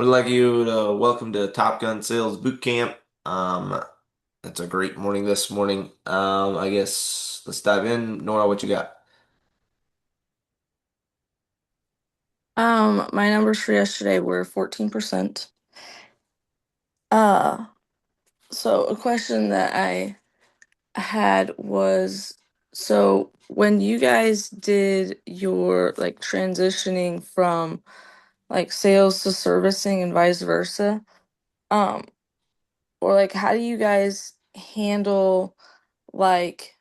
Would like you to welcome to Top Gun Sales Boot Camp. Um, it's a great morning this morning. I guess let's dive in. Nora, what you got? My numbers for yesterday were 14%. Uh, so a question that I had was, so when you guys did your like transitioning from like sales to servicing and vice versa, um, or like how do you guys handle like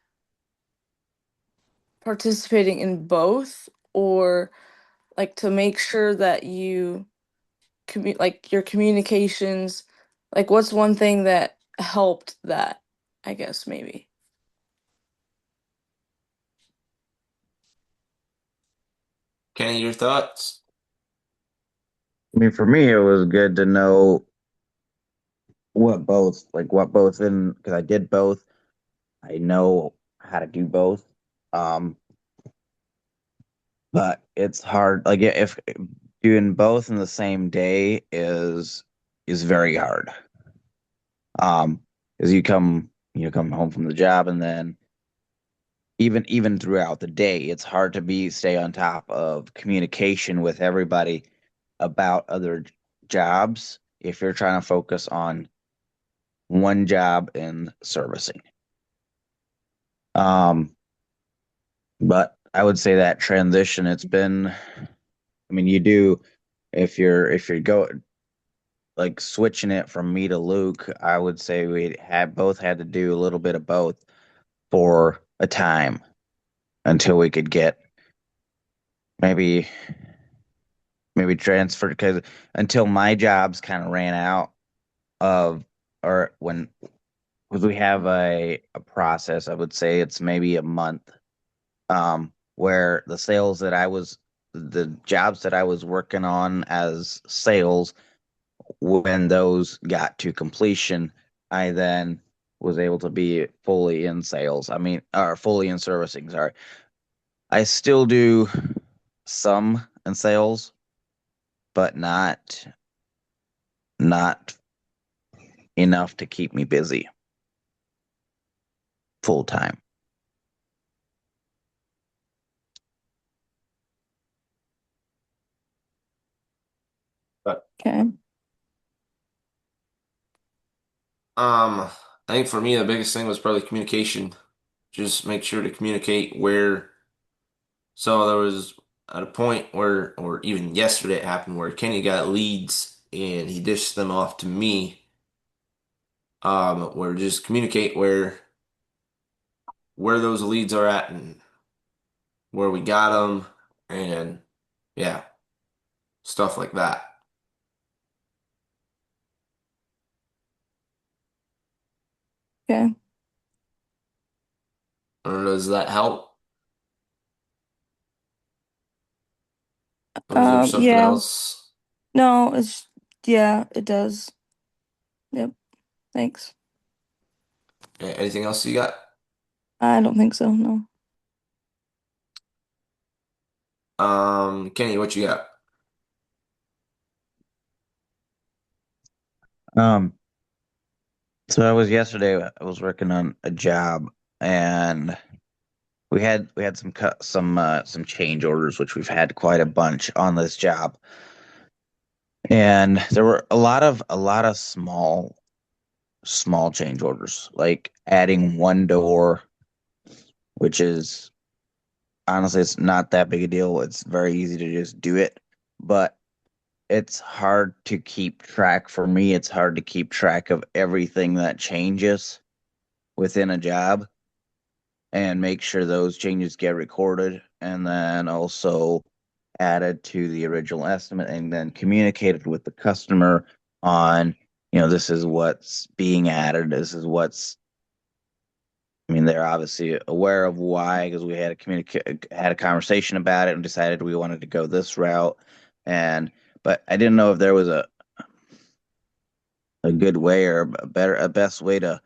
participating in both or like to make sure that you like your communications, like what's one thing that helped that, I guess maybe. Kenny, your thoughts? I mean, for me, it was good to know what both in, because I did both. I know how to do both. Um, but it's hard. Like if doing both in the same day is very hard. Um, because you come home from the job and then even throughout the day, it's hard to stay on top of communication with everybody about other jobs if you're trying to focus on one job in servicing. Um, but I would say that transition, I mean, you do, if you're go like switching it from me to Luke, I would say we had both had to do a little bit of both for a time until we could get maybe maybe transferred because until my jobs kind of ran out of or when because we have a process, I would say it's maybe a month where the jobs that I was working on as sales, when those got to completion, I then was able to be fully in sales. I mean, or fully in servicing, sorry. I still do some in sales, but not enough to keep me busy full time. But Okay. I think for me the biggest thing was probably communication. Just make sure to communicate where. So there was at a point where, or even yesterday it happened where Kenny got leads and he dished them off to me. Where just communicate where those leads are at and where we got them, and yeah, stuff like that. Okay. Or does that help? Or is there something Yeah. else? No, yeah, it does. Yep. Thanks. Anything else you got? I don't think so, no. Kenny, what you got? Um, so I was working on a job and we had some change orders, which we've had quite a bunch on this job. And there were a lot of small change orders, like adding one door, which is honestly it's not that big a deal. It's very easy to just do it, but it's hard to keep track for me. It's hard to keep track of everything that changes within a job and make sure those changes get recorded and then also added to the original estimate and then communicated with the customer on, this is what's being added. I mean, they're obviously aware of why because we had a conversation about it and decided we wanted to go this route. And but I didn't know if there was a good way or a best way to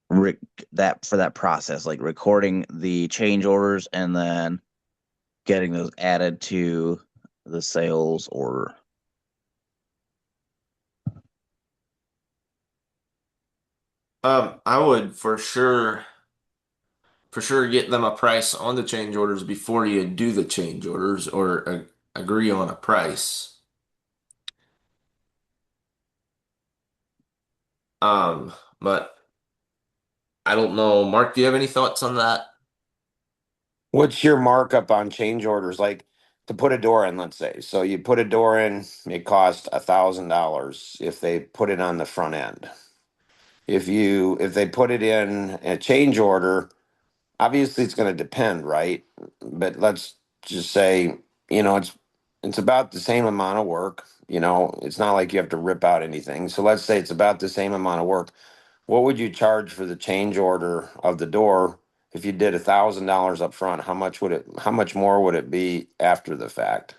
re- that for that process, like recording the change orders and then getting those added to the sales order. I would for sure get them a price on the change orders before you do the change orders or agree on a price. But I don't know. Mark, do you have any thoughts on that? What's your markup on change orders? Like to put a door in, let's say. So you put a door in, it costs $1,000 if they put it on the front end. If they put it in a change order, obviously it's going to depend, right? But let's just say, it's about the same amount of work. It's not like you have to rip out anything. So let's say it's about the same amount of work. What would you charge for the change order of the door if you did $1,000 up front? How much more would it be after the fact?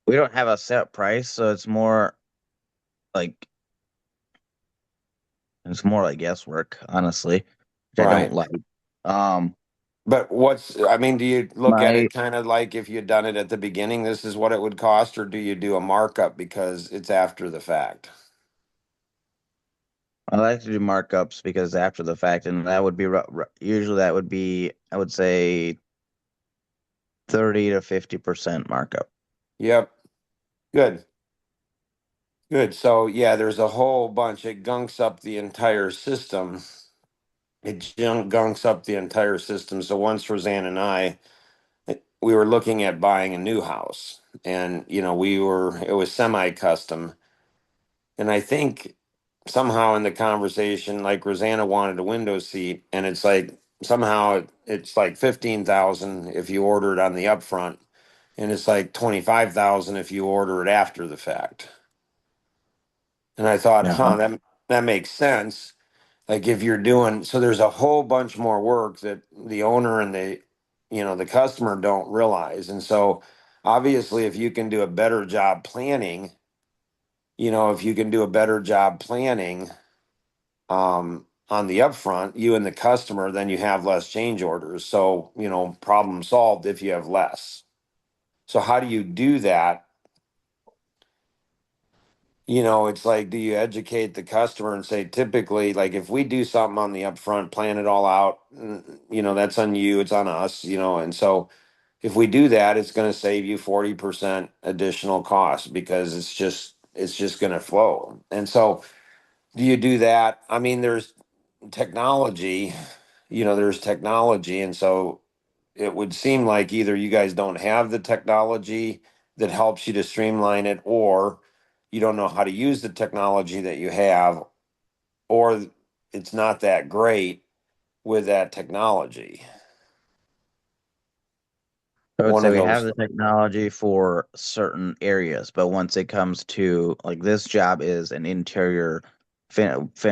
We don't have a set price, so like it's more like guesswork, honestly, which I don't Right. like. Um, But do you look at my it kind of like if you'd done it at the beginning, this is what it would cost, or do you do a markup because it's after the fact? I like to do markups because after the fact, and that would be usually that would be I would say 30 to 50% markup. Yep. Good. Good. So yeah, there's a whole bunch. It gunks up the entire system. Gunks up the entire system. So once Roseanne and I, we were looking at buying a new house, and it was semi-custom, and I think somehow in the conversation, like Rosanna wanted a window seat, and it's like somehow it's like 15,000 if you order it on the upfront, and it's like 25,000 if you order it after the fact. And I thought, Yeah. that makes sense. Like if you're doing, so there's a whole bunch more work that the owner and the customer don't realize. And so obviously if you can do a better job planning, if you can do a better job planning on the upfront, you and the customer, then you have less change orders. So, problem solved if you have less. So how do you do that? It's like, do you educate the customer and say, typically, like if we do something on the upfront, plan it all out, that's on you, it's on us, and so if we do that, it's going to save you 40% additional cost because it's just going to flow. And so do you do that? I mean, technology, there's technology. And so it would seem like either you guys don't have the technology that helps you to streamline it, or you don't know how to use the technology that you have, or it's not that great with that technology. I would One say of we have those. the technology for certain areas, but once it comes to like this job is an interior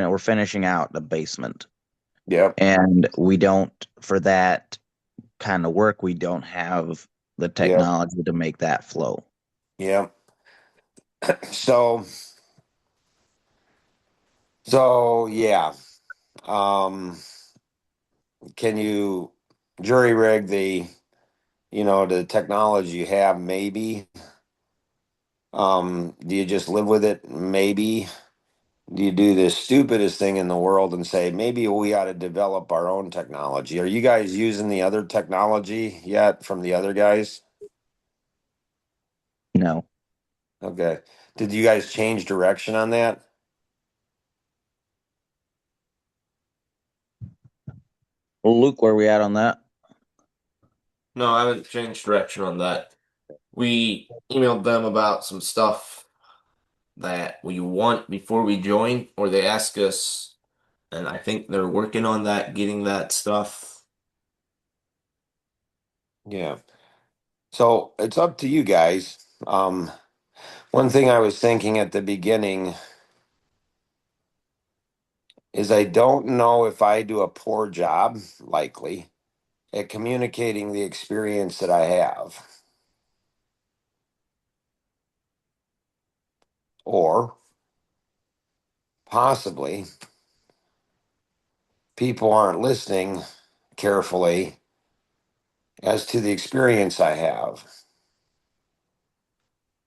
we're finishing out the basement. Yep. And we don't for that kind of work, we don't have the Yep. technology to make that flow. Yep. So, yeah. Um, can you jury rig the technology you have? Maybe. Do you just live with it? Maybe. Do you do the stupidest thing in the world and say, maybe we ought to develop our own technology? Are you guys using the other technology yet from the other guys? No. Okay. Did you guys change direction on that? Well, Luke, where we at on that? No, I haven't changed direction on that. We emailed them about some stuff that we want before we join, or they ask us, and I think they're working on that, getting that stuff. Yeah. So it's up to you guys. One thing I was thinking at the beginning is I don't know if I do a poor job, likely, at communicating the experience that I have. Or possibly people aren't listening carefully as to the experience I have.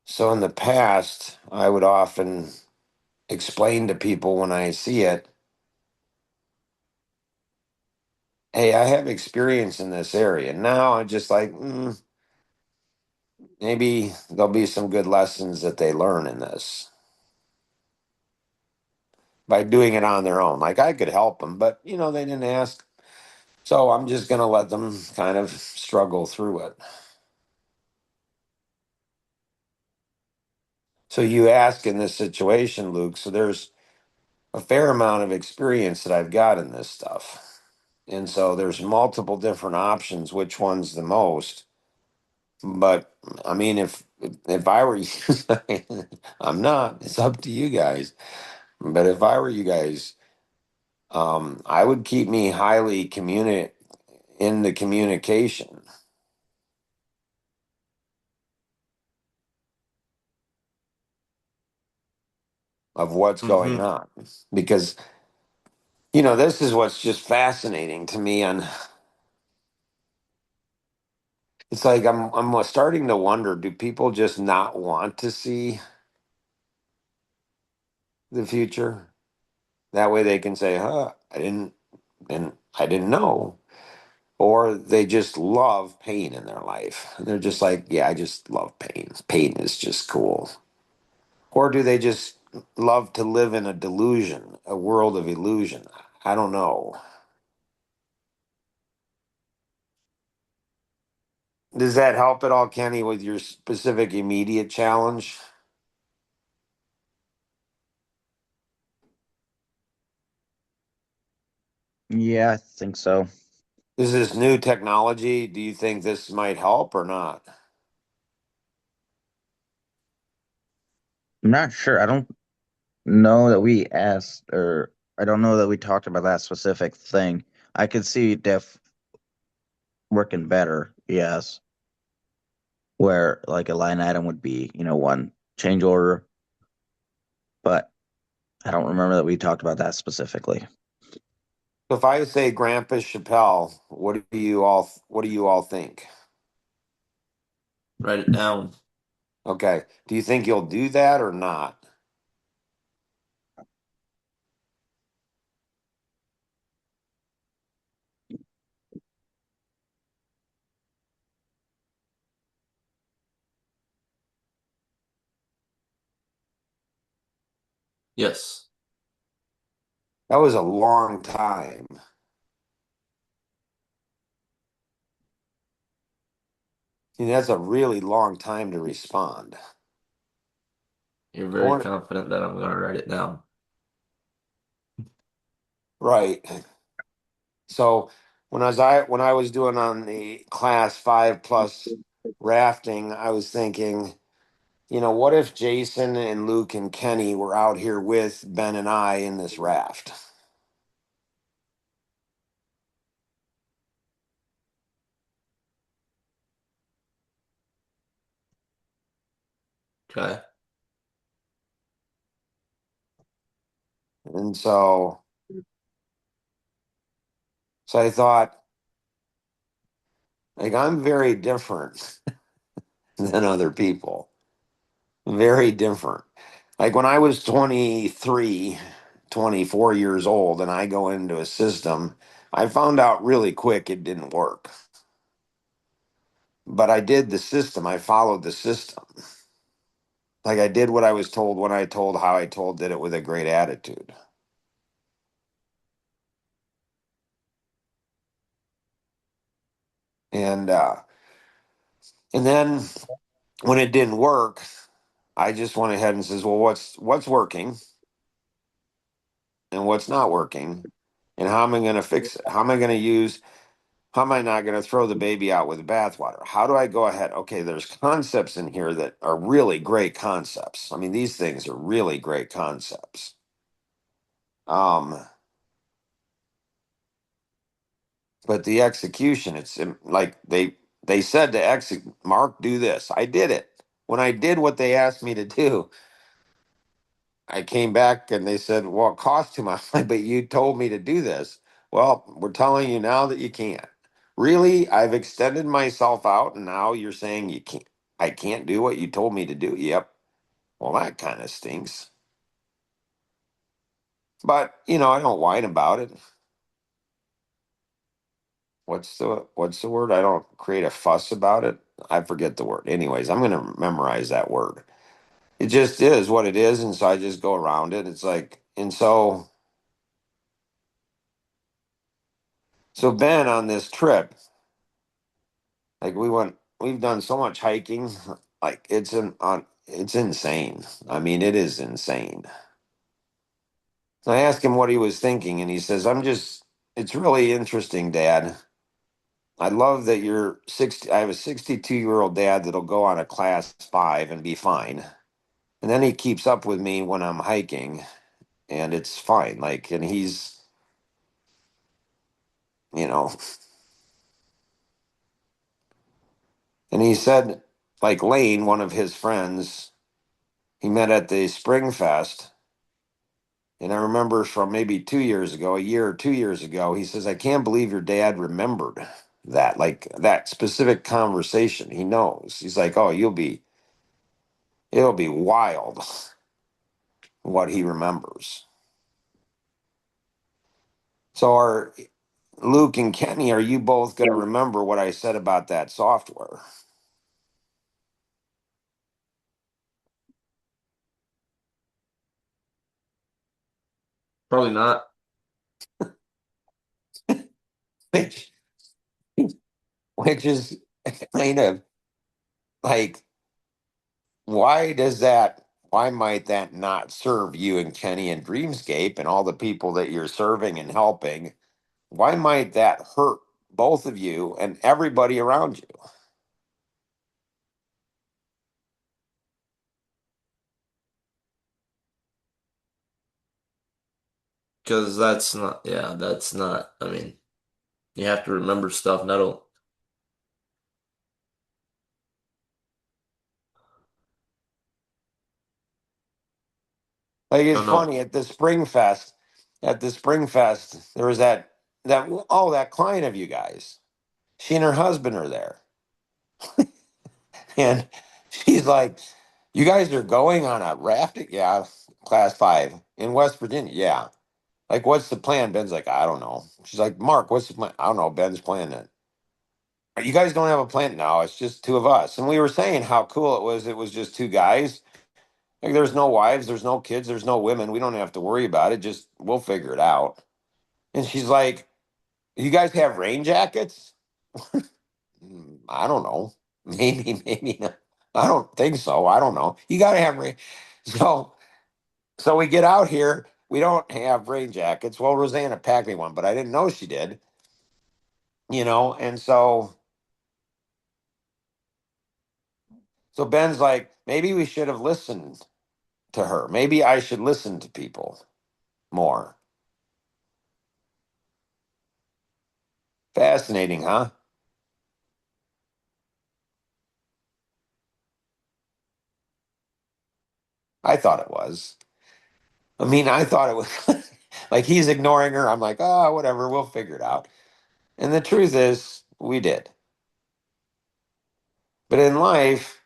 So in the past, I would often explain to people when I see it, hey, I have experience in this area. Now I'm just like, maybe there'll be some good lessons that they learn in this by doing it on their own. Like I could help them, but they didn't ask. So I'm just going to let them kind of struggle through it. So you ask in this situation, Luke, so there's a fair amount of experience that I've got in this stuff. And so there's multiple different options, which one's the most. But I mean, if I were you, I'm not. It's up to you guys. But if I were you guys, I would keep me highly in the communication of what's going Mm-hmm. on, because this is what's just fascinating to me. And it's like I'm starting to wonder: do people just not want to see the future? That way they can say, "Huh, I didn't know." Or they just love pain in their life. And they're just like, yeah, I just love pain. Pain is just cool. Or do they just love to live in a delusion, a world of illusion? I don't know. Does that help at all, Kenny, with your specific immediate challenge? Yeah, I think so. Is this new technology? Do you think this might help or not? I'm not sure. I don't know that we asked, or I don't know that we talked about that specific thing. I could see Def working better, yes, where like a line item would be, one change order, but I don't remember that we talked about that specifically. So if I say Grandpa Chappelle, what do you all think? Write it down. Okay. Do you think you'll do that or not? Yes. That was a long time. That's a really long time to respond. You're I very want confident that I'm gonna write it down. right. So when I was doing on the class 5+ rafting, I was thinking, what if Jason and Luke and Kenny were out here with Ben and I in this raft? Okay. And so I thought, like, I'm very different than other people. Very different. Like when I was 23, 24 years old, and I go into a system, I found out really quick it didn't work. But I did the system, I followed the system. Like I did what I was told when I told how I told, did it with a great attitude. And and then when it didn't work, I just went ahead and says, well, what's working and what's not working? And how am I going to fix it? How am I not going to throw the baby out with the bathwater? How do I go ahead? Okay, there's concepts in here that are really great concepts. I mean, these things are really great concepts. Um, but the execution, it's like they said to execute, Mark, do this. I did it. When I did what they asked me to do, I came back and they said, well, it cost too much. But you told me to do this. Well, we're telling you now that you can't. Really, I've extended myself out, and now you're saying you can't. I can't do what you told me to do. Yep. Well, that kind of stinks. But, I don't whine about it. What's the word? I don't create a fuss about it. I forget the word. Anyways, I'm going to memorize that word. It just is what it is, and so I just go around it. It's like, and so Ben on this trip, like we've done so much hiking, like it's insane. I mean, it is insane. So I asked him what he was thinking, and he says, it's really interesting, Dad. I love that you're 60. I have a 62-year-old dad that'll go on a class 5 and be fine. And then he keeps up with me when I'm hiking, and it's fine. Like, and he's, you know, and he said, like Lane, one of his friends, he met at the Spring Fest. And I remember from maybe 2 years ago, a year or 2 years ago, he says, I can't believe your dad remembered that, like that specific conversation. He knows. He's like, oh, it'll be wild what he remembers. So are Luke and Kenny, are you both going to remember what I said about that software? Probably not. Which, which is kind of like, why might that not serve you and Kenny and Dreamscape and all the people that you're serving and helping? Why might that hurt both of you and everybody around you? Because that's not, yeah, that's not, I mean, you have to remember stuff, and Like I it's don't know. funny at the Spring Fest, there was that client of you guys. She and her husband are there. And she's like, you guys are going on a rafting? Yeah, class 5 in West Virginia. Yeah. Like, what's the plan? Ben's like, I don't know. She's like, Mark, what's the plan? I don't know. Ben's planning it. You guys don't have a plan? No, it's just two of us. And we were saying how cool it was. It was just two guys. Like, there's no wives, there's no kids, there's no women. We don't have to worry about it. Just we'll figure it out. And she's like, you guys have rain jackets? I don't know. Maybe, maybe not. I don't think so. I don't know. You got to have rain. So, so we get out here. We don't have rain jackets. Well, Rosanna packed me one, but I didn't know she did. And so Ben's like, maybe we should have listened to her. Maybe I should listen to people more. Fascinating, huh? I thought it was. I mean, I thought it was like he's ignoring her. I'm like, oh, whatever, we'll figure it out. And the truth is, we did. But in life,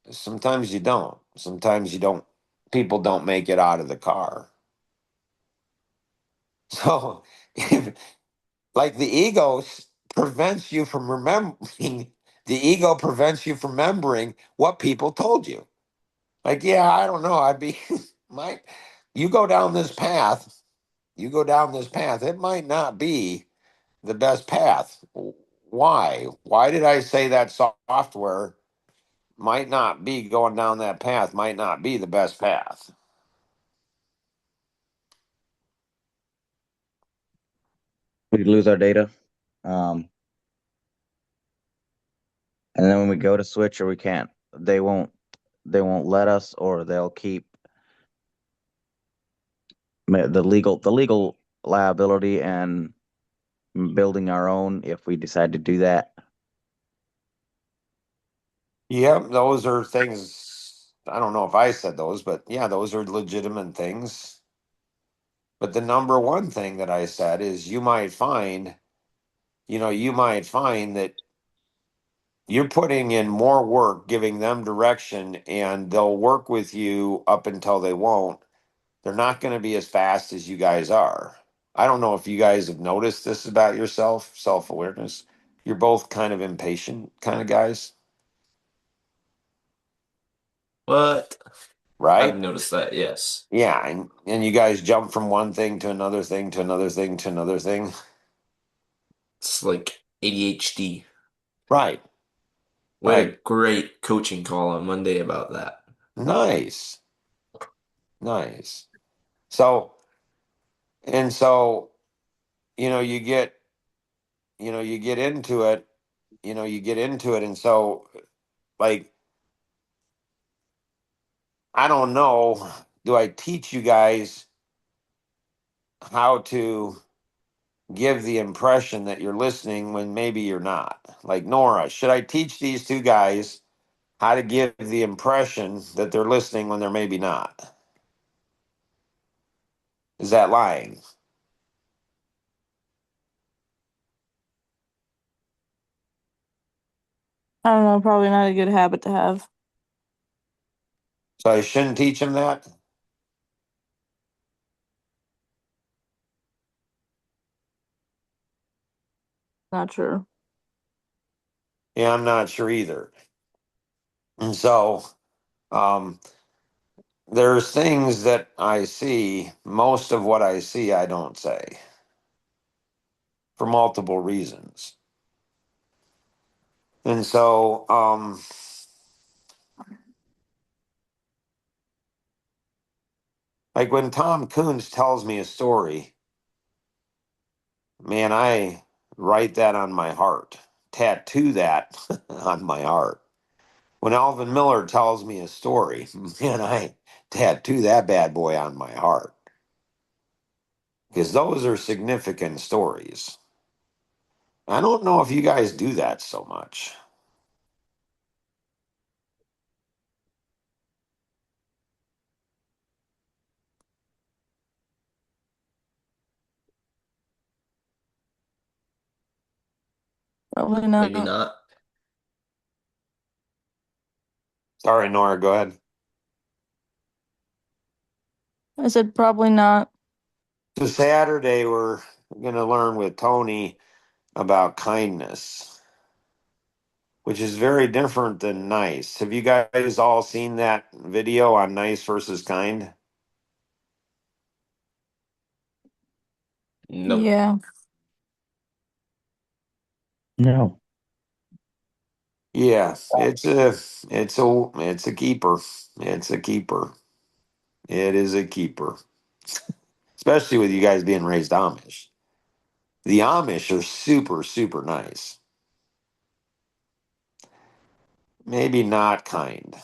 sometimes you don't. Sometimes you don't. People don't make it out of the car. So, if, like prevents you from remembering, the ego prevents you from remembering what people told you. Like, yeah, I don't know. I'd be, might, you go down this path, you go down this path, it might not be the best path. Why? Why did I say that software might not be going down that path, might not be the best path? We lose our data. Um, and then when we go to switch or we can't, they won't let us, or they'll keep the legal liability and building our own if we decide to do that. Yep, those are things. I don't know if I said those, but yeah, those are legitimate things. But the number one thing that I said is you might find that you're putting in more work giving them direction, and they'll work with you up until they won't. They're not going to be as fast as you guys are. I don't know if you guys have noticed this about yourself, self-awareness. You're both kind of impatient kind of guys, But I've right? noticed that, yes. Yeah, and you guys jump from one thing to another thing to another thing to another thing. It's like ADHD. Right. We had a Right. great coaching call on Monday about that. Nice. Nice. So, and so, you know, you get, you get into it, you get into it. And so, like, I don't know, do I teach you guys how to give the impression that you're listening when maybe you're not? Like, Nora, should I teach these two guys how to give the impression that they're listening when they're maybe not? Is that lying? I don't know, probably not a good habit to have. So I shouldn't teach them that? Not sure. Yeah, I'm not sure either. And so, um, there's things that I see, most of what I see, I don't say for multiple reasons. And so, like when Tom Coons tells me a story, man, I write that on my heart, tattoo that on my heart. When Alvin Miller tells me a story, man, I tattoo that bad boy on my heart because those are significant stories. I don't know if you guys do that so much. Probably Maybe not. not. Sorry, Nora, go ahead. I said probably not. So Saturday, we're going to learn with Tony about kindness, which is very different than nice. Have you guys all seen that video on nice versus kind? Nope. Yeah. No. Yeah, it's a keeper. It's a keeper. It is a keeper, especially with you guys being raised Amish. The Amish are super, super nice. Maybe not kind.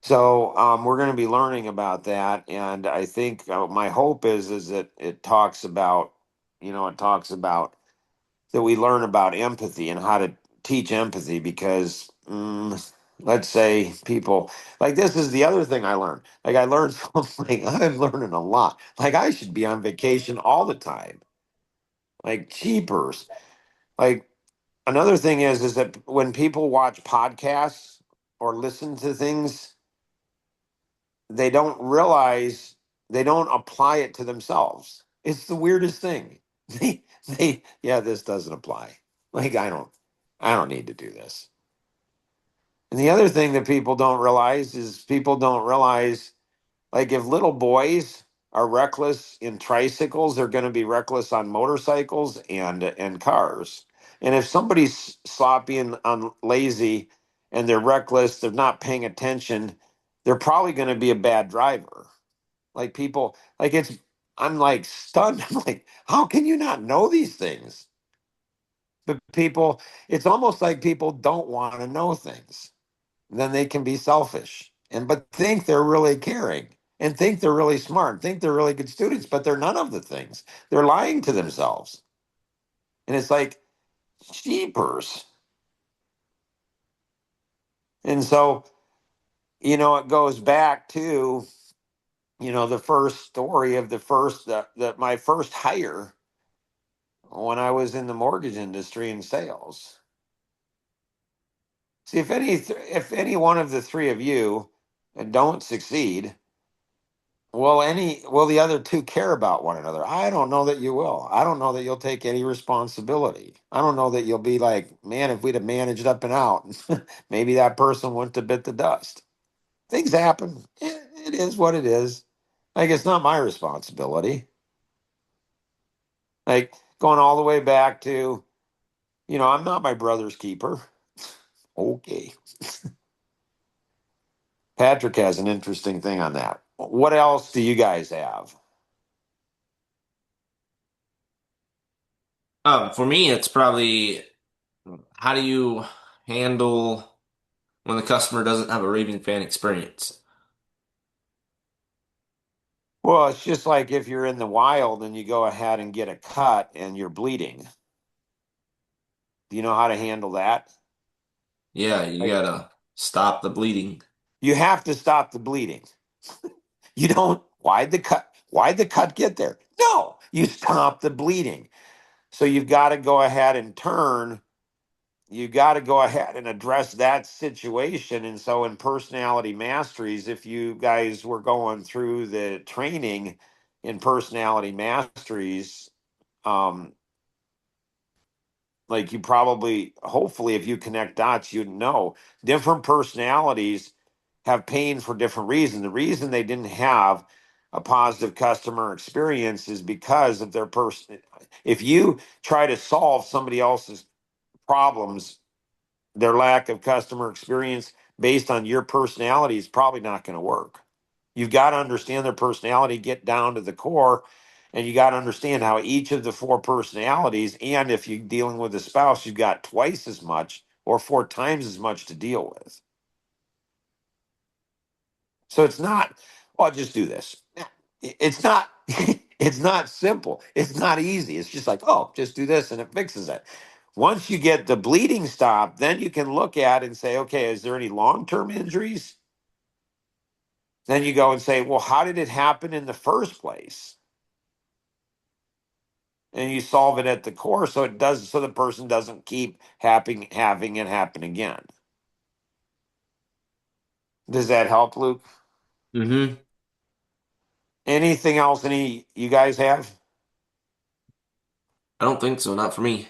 So we're going to be learning about that, and I think my hope is that it talks about, it talks about that we learn about empathy and how to teach empathy because let's say people like this is the other thing I learned. Like I learned something. I'm learning a lot. Like I should be on vacation all the time. Like cheapers. Like another thing is that when people watch podcasts or listen to things they don't realize they don't apply it to themselves. It's the weirdest thing. Yeah, this doesn't apply. Like I don't need to do this. And the other thing that people don't realize is people don't realize like if little boys are reckless in tricycles, they're going to be reckless on motorcycles and cars. And if somebody's sloppy and lazy and they're reckless, they're not paying attention, they're probably going to be a bad driver. Like people, like I'm like stunned. I'm like, how can you not know these things? But people, it's almost like people don't want to know things. Then they can be selfish but think they're really caring and think they're really smart, think they're really good students, but they're none of the things. They're lying to themselves. And it's like, jeepers. And so, it goes back to, the first story of the first, my first hire. when I was in the mortgage industry in sales. See, if any one of the three of you don't succeed, will the other two care about one another? I don't know that you will. I don't know that you'll take any responsibility. I don't know that you'll be like, man, if we'd have managed up and out, maybe that person wouldn't have bit the dust. Things happen. It is what it is. Like it's not my responsibility. Like going all the way back to, I'm not my brother's keeper. Okay. Patrick has an interesting thing on that. What else do you guys have? For me, it's probably how do you handle when the customer doesn't have a raving fan experience? Well, it's just like if you're in the wild and you go ahead and get a cut and you're bleeding. Do you know how to handle that? Yeah, you Like gotta stop the bleeding. you have to stop the bleeding. You don't, why'd the cut get there? No, you stop the bleeding. So you've got to go ahead and turn, you got to go ahead and address that situation. And so in personality masteries, if you guys were going through the training in personality masteries, um, like you probably, hopefully, if you connect dots, you'd know different personalities have pain for different reasons. The reason they didn't have a positive customer experience is because of their person. If you try to solve somebody else's problems, their lack of customer experience based on your personality is probably not going to work. You've got to understand their personality, get down to the core, and you got to understand how each of the four personalities, and if you're dealing with a spouse, you've got twice as much or four times as much to deal with. So it's not, well, just do this. It's not, it's not simple. It's not easy. It's just like, oh, just do this and it fixes it. Once you get the bleeding stopped, then you can look at and say, okay, is there any long-term injuries? Then you go and say, well, how did it happen in the first place? And you solve it at the core so it does so the person doesn't keep having it happen again. Does that help, Luke? Mm-hmm. Anything else any you guys have? I don't think so, not for me.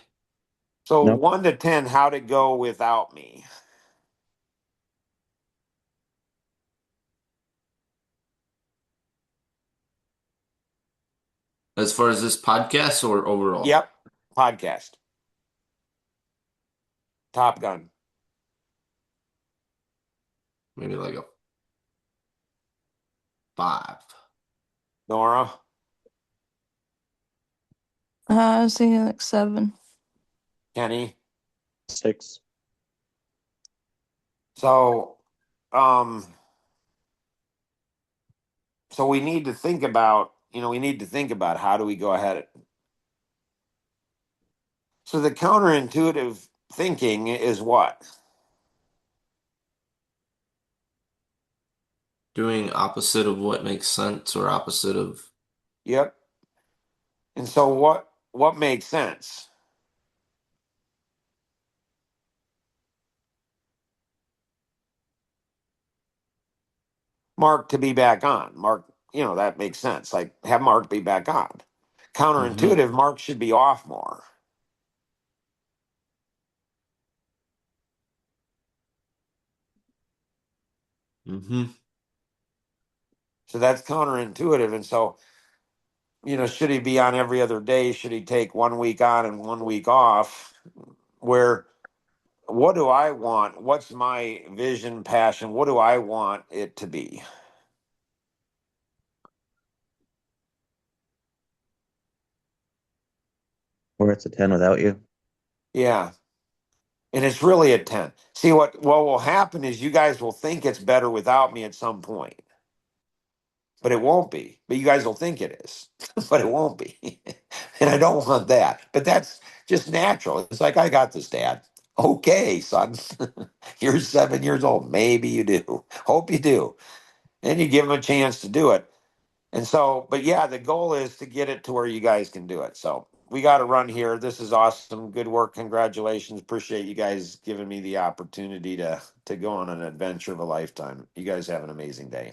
So Nope. 1 to 10, how'd it go without me? As far as this podcast or overall, Yep. Podcast. Top Gun. maybe like a 5. Nora. I was thinking like 7. Kenny. 6. So um so we need to think about, how do we go ahead. So the counterintuitive thinking is what? Doing opposite of what makes sense or opposite of Yep. And so what makes sense? Mark to be back on. Mark, that makes sense. Like have Mark be back on. mm-hmm, Counterintuitive, Mark should be off more. mm-hmm. So that's counterintuitive. And so, should he be on every other day? Should he take 1 week on and 1 week off? Where what do I want? What's my vision, passion? What do I want it to be? Or it's a 10 without you. Yeah. And it's really a 10. See what will happen is you guys will think it's better without me at some point. But it won't be. But you guys will think it is. But it won't be. And I don't want that. But that's just natural. It's like I got this, Dad. Okay, son. You're 7 years old. Maybe you do. Hope you do. And you give them a chance to do it. And so, but yeah, the goal is to get it to where you guys can do it. So we got to run here. This is awesome. Good work. Congratulations. Appreciate you guys giving me the opportunity to go on an adventure of a lifetime. You guys have an amazing day.